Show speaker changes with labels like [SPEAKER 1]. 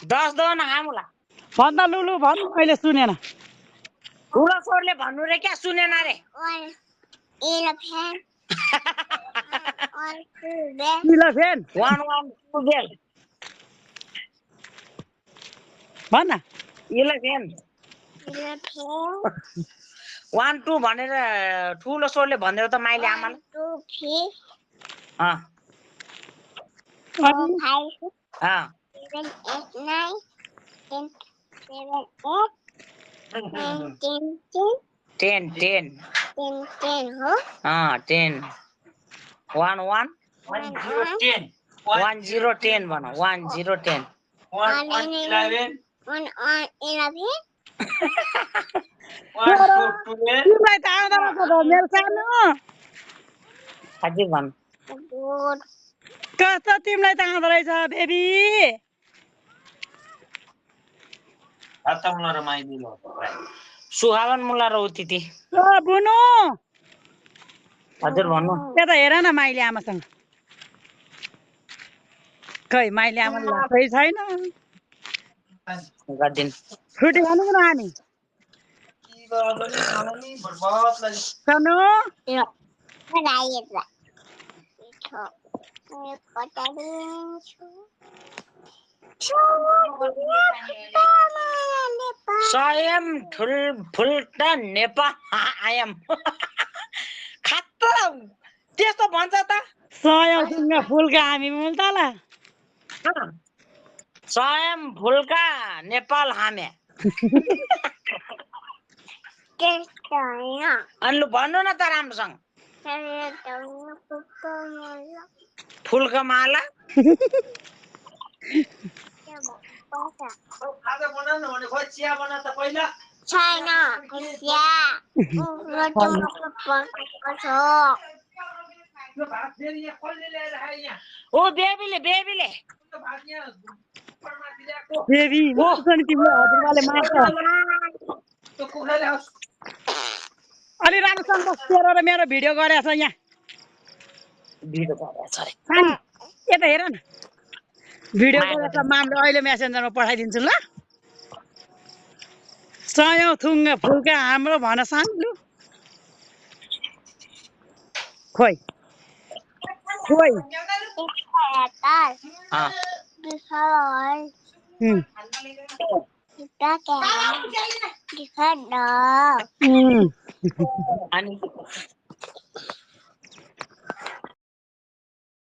[SPEAKER 1] 10 दो न आमुला
[SPEAKER 2] भन्दा लुलु भन् मैले सुनेन
[SPEAKER 1] ठुलो स्वरले भन्नु रे क्या सुनेन रे
[SPEAKER 2] इलेभेन
[SPEAKER 1] 1 1 2 बेल
[SPEAKER 2] भन् न
[SPEAKER 1] 11 1 2 भनेर ठुलो स्वरले भन्दै त माइले आमाले
[SPEAKER 3] 4
[SPEAKER 2] अनि
[SPEAKER 3] 5
[SPEAKER 1] अ
[SPEAKER 3] 7 8 9 10 7 8 9 10 10
[SPEAKER 1] 10
[SPEAKER 3] हो
[SPEAKER 1] 10 1 1
[SPEAKER 3] 1 0
[SPEAKER 1] 10 1 0 10 भन 1 0 10
[SPEAKER 3] 1 11 1 11
[SPEAKER 2] तिमीलाई त आउँदैन रहेछ त मेरो सानो
[SPEAKER 1] अझै भन
[SPEAKER 2] कस्तो तिमीलाई त आउँदो रहेछ बेबी
[SPEAKER 1] सुहावन मुला र उतिति
[SPEAKER 2] बुनु
[SPEAKER 1] हजुर भन्नु
[SPEAKER 2] त्यता हेर न माइली आमासँग खै माइली आमाले लाकै छैन
[SPEAKER 1] गर्दिन
[SPEAKER 2] फ्रुटी खानु न हामी सानो
[SPEAKER 1] स्वयं फुल्टा नेपाल आयम खतरा त्यस्तो भन्छ त
[SPEAKER 2] सयसँग फुलका हामी मुल्ताला
[SPEAKER 1] स्वयं फुल्का नेपाल हामे अनि लु भन्नु न त राम्रोसँग फुलको माला ओ बेबीले
[SPEAKER 2] बेबी अनि तिम्रो हजुरबाले मार्छ अलि राम्रोसँग बस तेरो र मेरो भिडियो गरेछ यहाँ सानी यता हेर न भिडियो गरेछ मामले अहिले मेसेन्जरमा पठाइदिन्छु ल सयौं थुङ्गा फुलका हाम्रो भन सानो खोइ खोइ
[SPEAKER 1] अनि